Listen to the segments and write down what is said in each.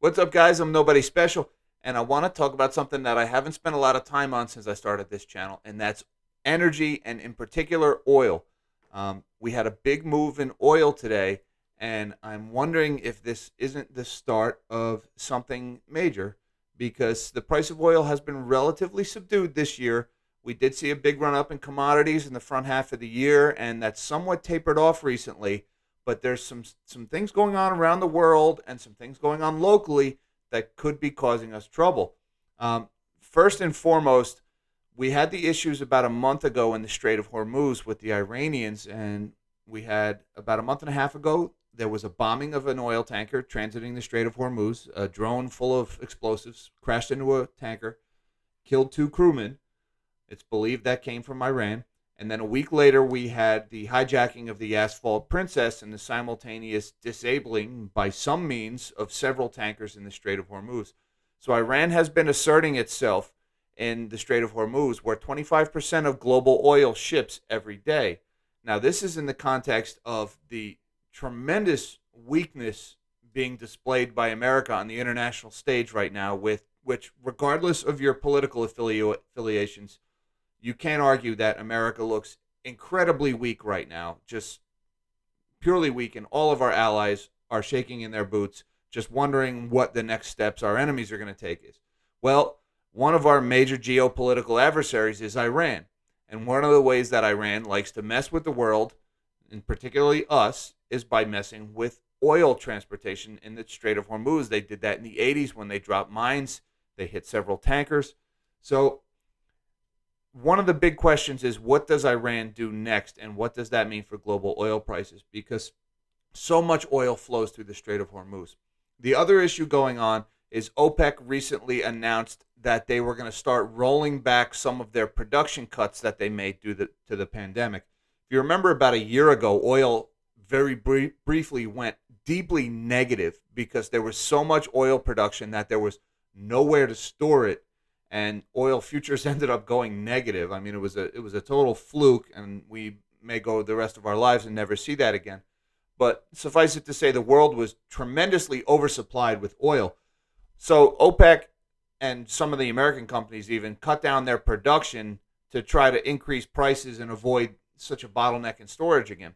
What's up, guys? I'm Nobody Special, and I want to talk about something that I haven't spent a lot of time on since I started this channel, and that's energy and, in particular, oil. We had a big move in oil today, and I'm wondering if this isn't the start of something major because the price of oil has been relatively subdued this year. We did see a big run up in commodities in the front half of the year, and that's somewhat tapered off recently, but there's some things going on around the world and some things going on locally that could be causing us trouble. First and foremost, we had the issues about a month ago in the Strait of Hormuz with the Iranians, and we had about a month and a half ago there was a bombing of an oil tanker transiting the Strait of Hormuz. A drone full of explosives crashed into a tanker, killed two crewmen. It's believed that came from Iran. And then a week later, we had the hijacking of the Asphalt Princess and the simultaneous disabling by some means of several tankers in the Strait of Hormuz. So Iran has been asserting itself in the Strait of Hormuz, where 25% of global oil ships every day. Now, this is in the context of the tremendous weakness being displayed by America on the international stage right now, with which, regardless of your political affiliations, you can't argue that America looks incredibly weak right now, just purely weak, and all of our allies are shaking in their boots, just wondering what the next steps our enemies are going to take is. Well, one of our major geopolitical adversaries is Iran, and one of the ways that Iran likes to mess with the world, and particularly us, is by messing with oil transportation in the Strait of Hormuz. They did that in the 80s when they dropped mines. They hit several tankers. So one of the big questions is, what does Iran do next, and what does that mean for global oil prices? Because so much oil flows through the Strait of Hormuz. The other issue going on is OPEC recently announced that they were going to start rolling back some of their production cuts that they made due to the pandemic. If you remember, about a year ago, oil very briefly went deeply negative because there was so much oil production that there was nowhere to store it, and oil futures ended up going negative. I mean, it was a total fluke, and we may go the rest of our lives and never see that again. But suffice it to say, the world was tremendously oversupplied with oil. So OPEC and some of the American companies even cut down their production to try to increase prices and avoid such a bottleneck in storage again.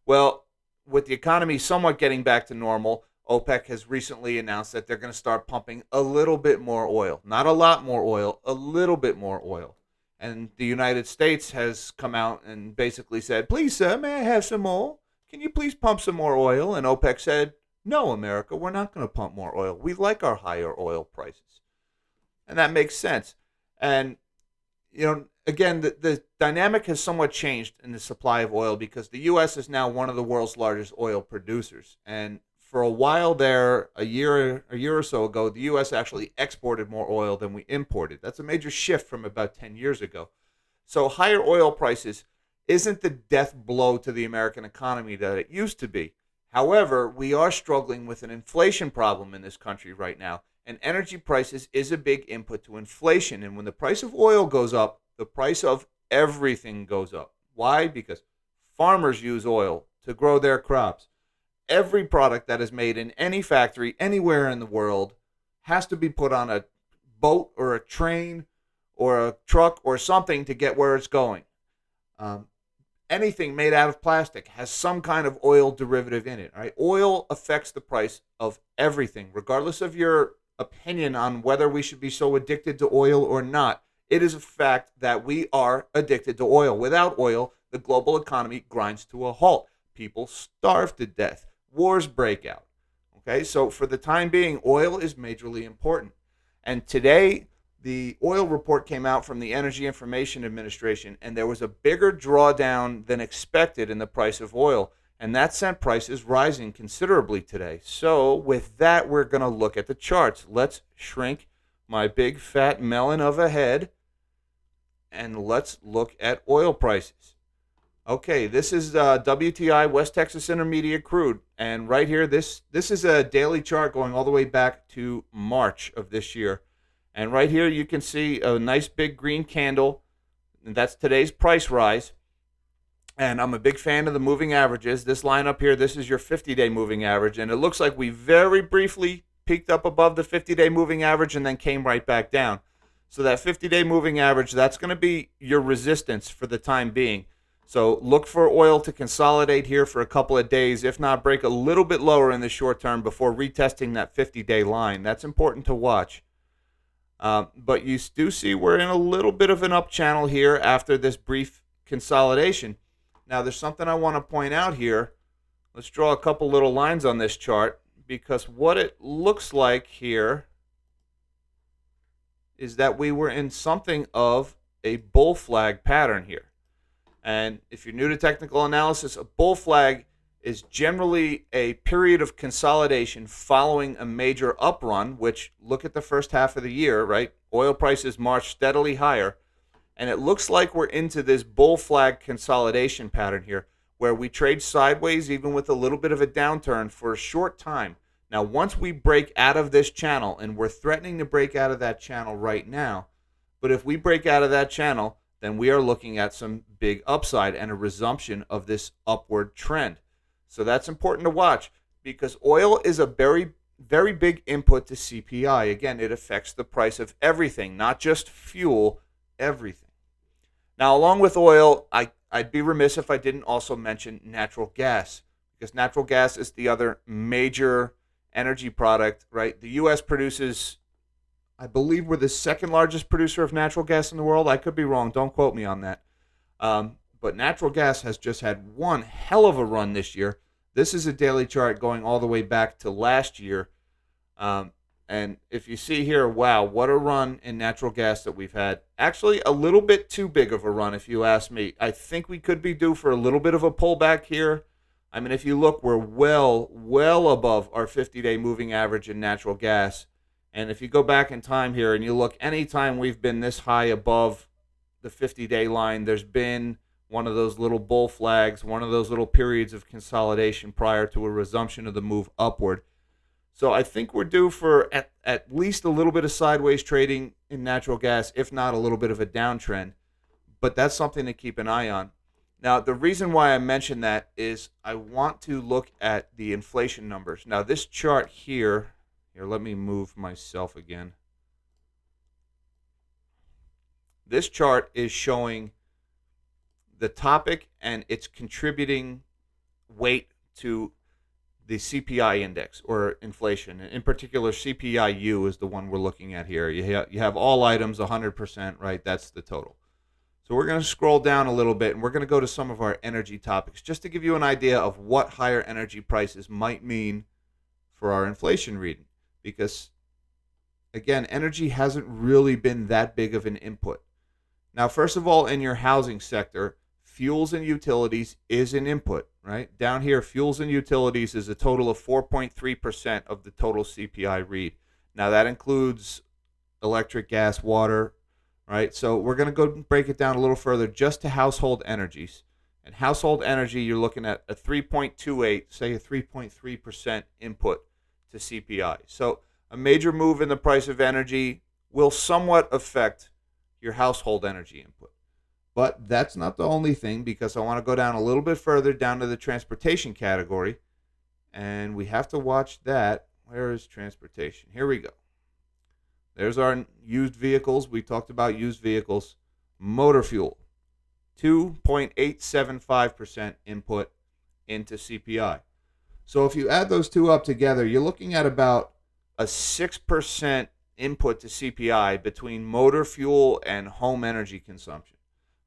Well, with the economy somewhat getting back to normal, OPEC has recently announced that they're going to start pumping a little bit more oil. Not a lot more oil, a little bit more oil. And the United States has come out and basically said, "Please, sir, may I have some more? Can you please pump some more oil?" And OPEC said, "No, America, we're not going to pump more oil. We like our higher oil prices." And that makes sense. And, again, the dynamic has somewhat changed in the supply of oil because the U.S. is now one of the world's largest oil producers. And for a while there, a year or so ago, the U.S. actually exported more oil than we imported. That's a major shift from about 10 years ago. So higher oil prices isn't the death blow to the American economy that it used to be. However, we are struggling with an inflation problem in this country right now, and energy prices is a big input to inflation. And when the price of oil goes up, the price of everything goes up. Why? Because farmers use oil to grow their crops. Every product that is made in any factory anywhere in the world has to be put on a boat or a train or a truck or something to get where it's going. Anything made out of plastic has some kind of oil derivative in it. Right? Oil affects the price of everything, regardless of your opinion on whether we should be so addicted to oil or not. It is a fact that we are addicted to oil. Without oil, the global economy grinds to a halt. People starve to death. Wars break out. Okay, so for the time being, oil is majorly important. And today, the oil report came out from the Energy Information Administration, and there was a bigger drawdown than expected in the price of oil, and that sent prices rising considerably today. So with that, we're going to look at the charts. Let's shrink my big fat melon of a head, and let's look at oil prices. Okay, this is WTI West Texas Intermediate crude, and right here, this is a daily chart going all the way back to March of this year. And right here, you can see a nice big green candle, and that's today's price rise. And I'm a big fan of the moving averages. This line up here, this is your 50-day moving average, and it looks like we very briefly peaked up above the 50-day moving average and then came right back down. So that 50-day moving average, that's going to be your resistance for the time being. So look for oil to consolidate here for a couple of days, if not break a little bit lower in the short term before retesting that 50-day line. That's important to watch. But you do see we're in a little bit of an up channel here after this brief consolidation. Now, there's something I want to point out here. Let's draw a couple little lines on this chart, because what it looks like here is that we were in something of a bull flag pattern here. And if you're new to technical analysis, a bull flag is generally a period of consolidation following a major up run, which, look at the first half of the year, right? Oil prices march steadily higher. And it looks like we're into this bull flag consolidation pattern here, where we trade sideways even with a little bit of a downturn for a short time. Now, once we break out of this channel, and we're threatening to break out of that channel right now, but if we break out of that channel, then we are looking at some big upside and a resumption of this upward trend. So that's important to watch, because oil is a very, very big input to CPI. Again, it affects the price of everything, not just fuel, everything. Now, along with oil, I'd be remiss if I didn't also mention natural gas, because natural gas is the other major energy product, right? The U.S. produces, I believe we're the second largest producer of natural gas in the world. I could be wrong. Don't quote me on that. But natural gas has just had one hell of a run this year. This is a daily chart going all the way back to last year. And if you see here, wow, what a run in natural gas that we've had. Actually, a little bit too big of a run, if you ask me. I think we could be due for a little bit of a pullback here. I mean, if you look, we're well above our 50-day moving average in natural gas. And if you go back in time here and you look, anytime we've been this high above the 50-day line, there's been one of those little bull flags, one of those little periods of consolidation prior to a resumption of the move upward. So I think we're due for at least a little bit of sideways trading in natural gas, if not a little bit of a downtrend. But that's something to keep an eye on. Now, the reason why I mention that is I want to look at the inflation numbers. Now, this chart here, let me move myself again. This chart is showing the topic and its contributing weight to the CPI index, or inflation. In particular, CPI-U is the one we're looking at here. You have all items 100%, right? That's the total. So we're going to scroll down a little bit, and we're going to go to some of our energy topics just to give you an idea of what higher energy prices might mean for our inflation reading. Because, again, energy hasn't really been that big of an input. Now, first of all, in your housing sector, fuels and utilities is an input, right? Down here, fuels and utilities is a total of 4.3% of the total CPI read. Now, that includes electric, gas, water, right? So we're going to go break it down a little further just to household energies. And household energy, you're looking at a 3.28, say a 3.3% input to CPI. So a major move in the price of energy will somewhat affect your household energy input. But that's not the only thing, because I want to go down a little bit further down to the transportation category. And we have to watch that. Where is transportation? Here we go. There's our used vehicles. We talked about used vehicles. Motor fuel, 2.875% input into CPI. So if you add those two up together, you're looking at about a 6% input to CPI between motor fuel and home energy consumption.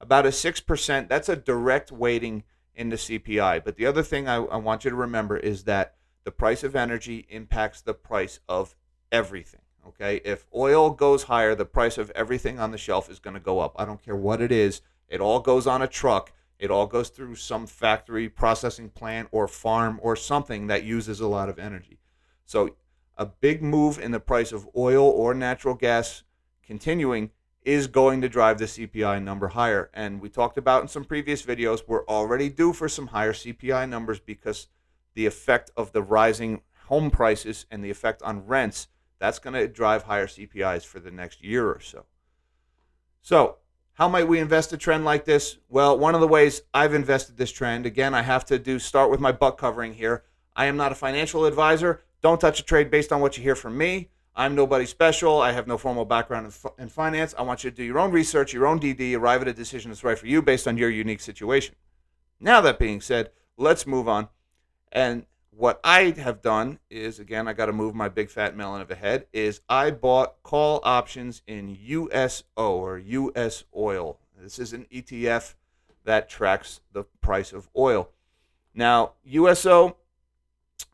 About a 6%, that's a direct weighting into CPI. But the other thing I want you to remember is that the price of energy impacts the price of everything. Okay, if oil goes higher, the price of everything on the shelf is going to go up. I don't care what it is. It all goes on a truck. It all goes through some factory, processing plant, or farm, or something that uses a lot of energy. So a big move in the price of oil or natural gas continuing is going to drive the CPI number higher. And we talked about in some previous videos, we're already due for some higher CPI numbers because the effect of the rising home prices and the effect on rents, that's going to drive higher CPIs for the next year or so. So how might we invest a trend like this? Well, one of the ways I've invested this trend, again, I have to start with my butt covering here. I am not a financial advisor. Don't touch a trade based on what you hear from me. I'm nobody special. I have no formal background in finance. I want you to do your own research, your own DD, arrive at a decision that's right for you based on your unique situation. Now, that being said, let's move on. And what I have done is, again, I got to move my big fat melon of a head, is I bought call options in USO, or US oil. This is an ETF that tracks the price of oil. Now, USO,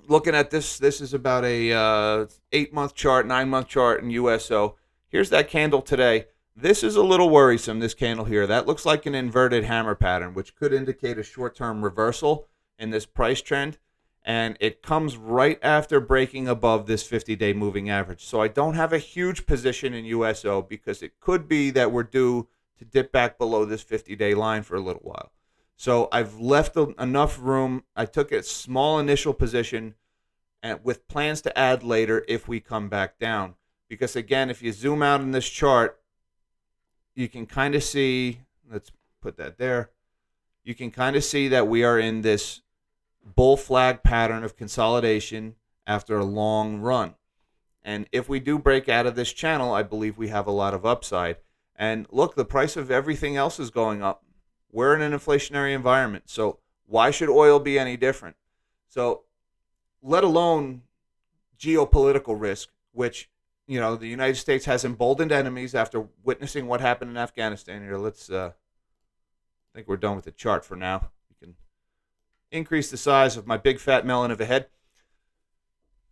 looking at this is about a 8-month chart, 9-month chart in USO. Here's that candle today. This is a little worrisome, this candle here. That looks like an inverted hammer pattern, which could indicate a short-term reversal in this price trend. And it comes right after breaking above this 50-day moving average. So I don't have a huge position in USO because it could be that we're due to dip back below this 50-day line for a little while. So I've left enough room. I took a small initial position and with plans to add later if we come back down. Because again, if you zoom out in this chart, you can kind of see, let's put that there. You can kind of see that we are in this bull flag pattern of consolidation after a long run. And if we do break out of this channel, I believe we have a lot of upside. And look, the price of everything else is going up. We're in an inflationary environment, so why should oil be any different? So, let alone geopolitical risk, which, the United States has emboldened enemies after witnessing what happened in Afghanistan. Here, let's, I think we're done with the chart for now. You can increase the size of my big fat melon of a head.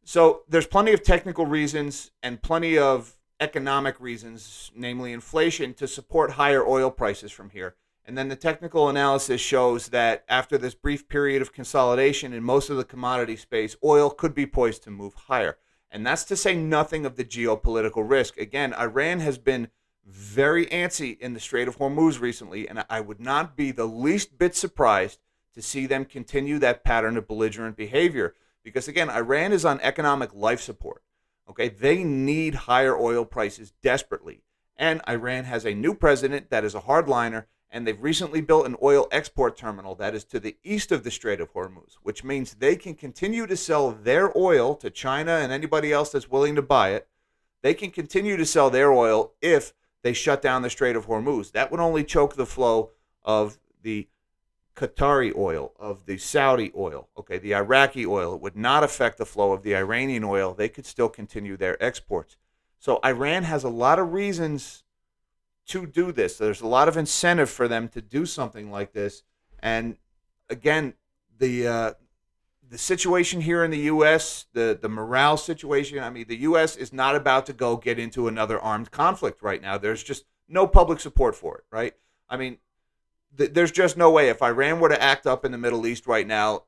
So, there's plenty of technical reasons and plenty of economic reasons, namely inflation, to support higher oil prices from here. And then the technical analysis shows that after this brief period of consolidation in most of the commodity space, oil could be poised to move higher. And that's to say nothing of the geopolitical risk. Again, Iran has been very antsy in the Strait of Hormuz recently, and I would not be the least bit surprised to see them continue that pattern of belligerent behavior. Because again, Iran is on economic life support. Okay, they need higher oil prices desperately. And Iran has a new president that is a hardliner, and they've recently built an oil export terminal that is to the east of the Strait of Hormuz, which means they can continue to sell their oil to China and anybody else that's willing to buy it. They can continue to sell their oil if they shut down the Strait of Hormuz. That would only choke the flow of the Qatari oil, of the Saudi oil, the Iraqi oil. It would not affect the flow of the Iranian oil. They could still continue their exports. So Iran has a lot of reasons to do this. There's a lot of incentive for them to do something like this. And again, the situation here in the U.S., the morale situation, the U.S. is not about to go get into another armed conflict right now. There's just no public support for it, right? There's just no way. If Iran were to act up in the Middle East right now,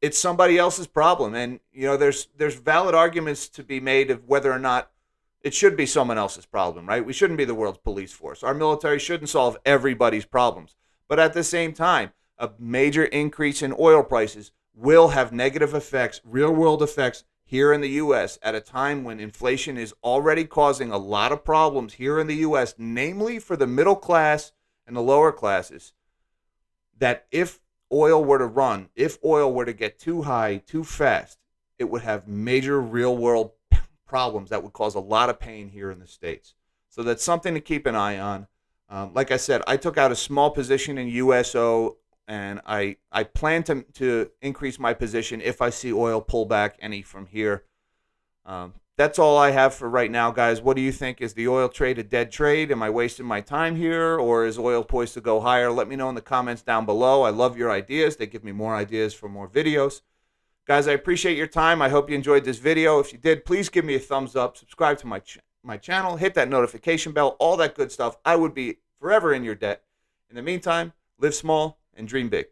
it's somebody else's problem. And, there's valid arguments to be made of whether or not it should be someone else's problem, right? We shouldn't be the world's police force. Our military shouldn't solve everybody's problems. But at the same time, a major increase in oil prices will have negative effects, real-world effects here in the U.S. at a time when inflation is already causing a lot of problems here in the U.S., namely for the middle class and the lower classes, that if oil were to run, if oil were to get too high, too fast, it would have major real-world problems that would cause a lot of pain here in the States. So that's something to keep an eye on. Like I said, I took out a small position in USO, and I plan to increase my position if I see oil pull back any from here. That's all I have for right now, guys. What do you think? Is the oil trade a dead trade? Am I wasting my time here, or is oil poised to go higher? Let me know in the comments down below. I love your ideas. They give me more ideas for more videos. Guys, I appreciate your time. I hope you enjoyed this video. If you did, please give me a thumbs up. Subscribe to my channel. Hit that notification bell. All that good stuff. I would be forever in your debt. In the meantime, live small and dream big.